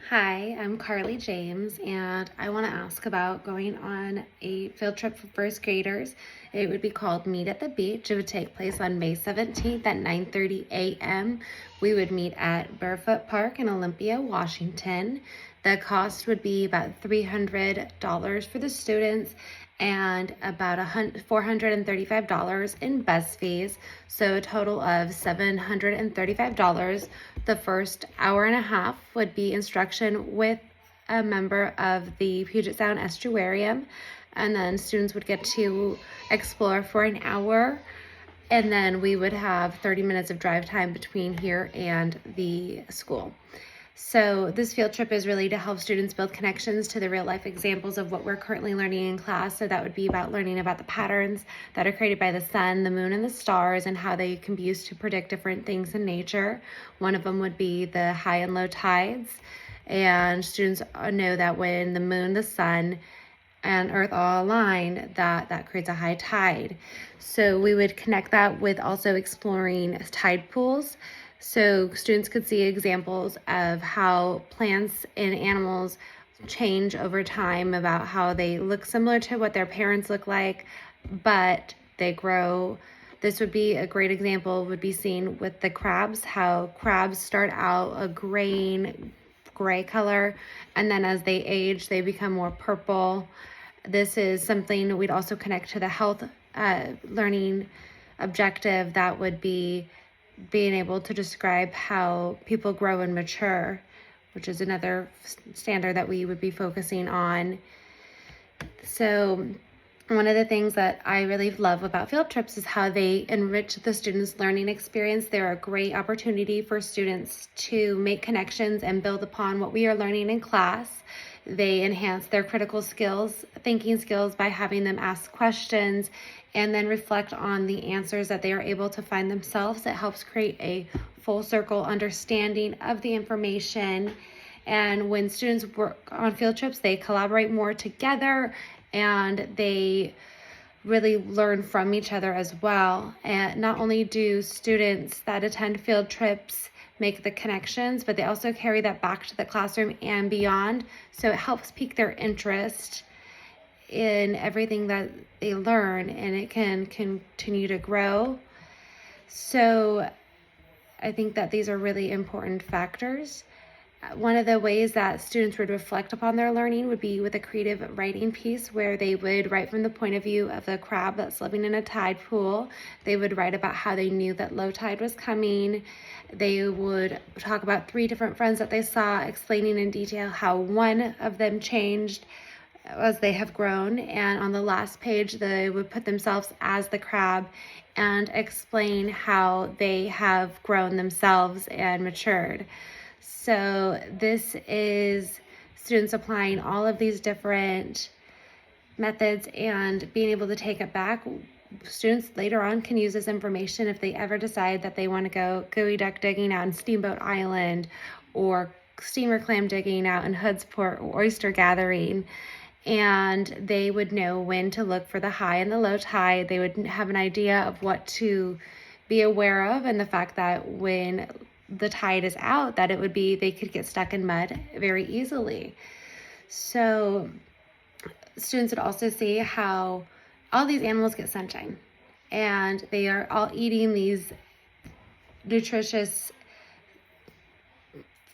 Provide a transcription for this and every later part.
Hi, I'm Carly James, and I want to ask about going on a field trip for first graders. It would be called Meet at the Beach. It would take place on May 17th at 9:30 a.m. We would meet at Burfoot Park in Olympia, Washington. The cost would be about $300 for the students and about $435 in bus fees, so a total of $735. The first hour and a half would be instruction with a member of the Puget Sound Estuarium, and then students would get to explore for an hour, and then we would have 30 minutes of drive time between here and the school. So this field trip is really to help students build connections to the real life examples of what we're currently learning in class. So that would be about learning about the patterns that are created by the sun, the moon, and the stars, and how they can be used to predict different things in nature. One of them would be the high and low tides. And students know that when the moon, the sun, and earth all align, that creates a high tide. So we would connect that with also exploring tide pools, so students could see examples of how plants and animals change over time, about how they look similar to what their parents look like, but they grow. This would be a great example, would be seen with the crabs, how crabs start out a gray color, and then as they age, they become more purple. This is something we'd also connect to the health learning objective, that would be being able to describe how people grow and mature, which is another standard that we would be focusing on. So one of the things that I really love about field trips is how they enrich the students' learning experience. They're a great opportunity for students to make connections and build upon what we are learning in class. They enhance their critical skills, thinking skills, by having them ask questions and then reflect on the answers that they are able to find themselves. It helps create a full circle understanding of the information. And when students work on field trips, they collaborate more together and they really learn from each other as well. And not only do students that attend field trips make the connections, but they also carry that back to the classroom and beyond. So it helps pique their interest in everything that they learn, and it can continue to grow. So I think that these are really important factors. One of the ways that students would reflect upon their learning would be with a creative writing piece, where they would write from the point of view of the crab that's living in a tide pool. They would write about how they knew that low tide was coming. They would talk about 3 different friends that they saw, explaining in detail how one of them changed as they have grown. And on the last page, they would put themselves as the crab and explain how they have grown themselves and matured. So this is students applying all of these different methods and being able to take it back. Students later on can use this information if they ever decide that they want to go gooey duck digging out in Steamboat Island, or steamer clam digging out in Hoodsport, or oyster gathering. And they would know when to look for the high and the low tide. They would have an idea of what to be aware of, and the fact that when the tide is out, that it would be, they could get stuck in mud very easily. So students would also see how all these animals get sunshine, and they are all eating these nutritious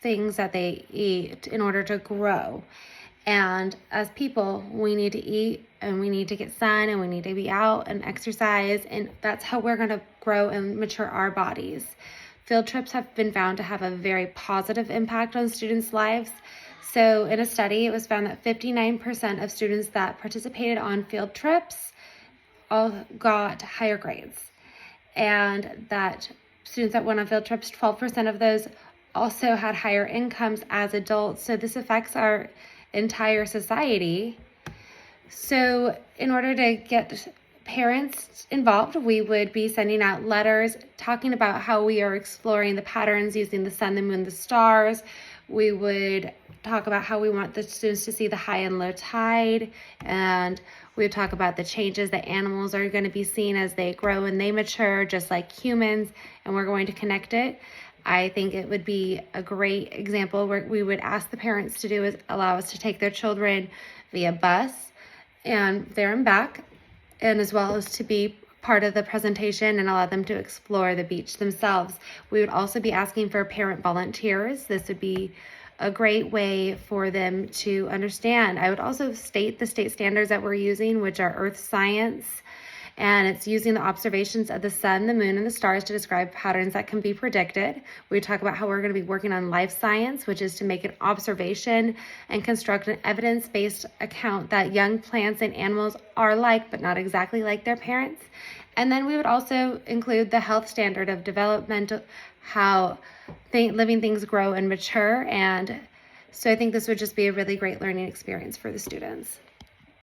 things that they eat in order to grow. And as people, we need to eat, and we need to get sun, and we need to be out and exercise, and that's how we're going to grow and mature our bodies. Field trips have been found to have a very positive impact on students' lives. So in a study, it was found that 59% of students that participated on field trips all got higher grades, and that students that went on field trips, 12% of those also had higher incomes as adults. So this affects our entire society. So in order to get parents involved, we would be sending out letters talking about how we are exploring the patterns using the sun, the moon, the stars. We would talk about how we want the students to see the high and low tide, and we would talk about the changes that animals are going to be seeing as they grow and they mature, just like humans, and we're going to connect it. I think it would be a great example. Where we would ask the parents to do is allow us to take their children via bus and there and back, and as well as to be part of the presentation and allow them to explore the beach themselves. We would also be asking for parent volunteers. This would be a great way for them to understand. I would also state the state standards that we're using, which are earth science, and it's using the observations of the sun, the moon, and the stars to describe patterns that can be predicted. We talk about how we're going to be working on life science, which is to make an observation and construct an evidence-based account that young plants and animals are like, but not exactly like their parents. And then we would also include the health standard of developmental, how living things grow and mature. And so I think this would just be a really great learning experience for the students.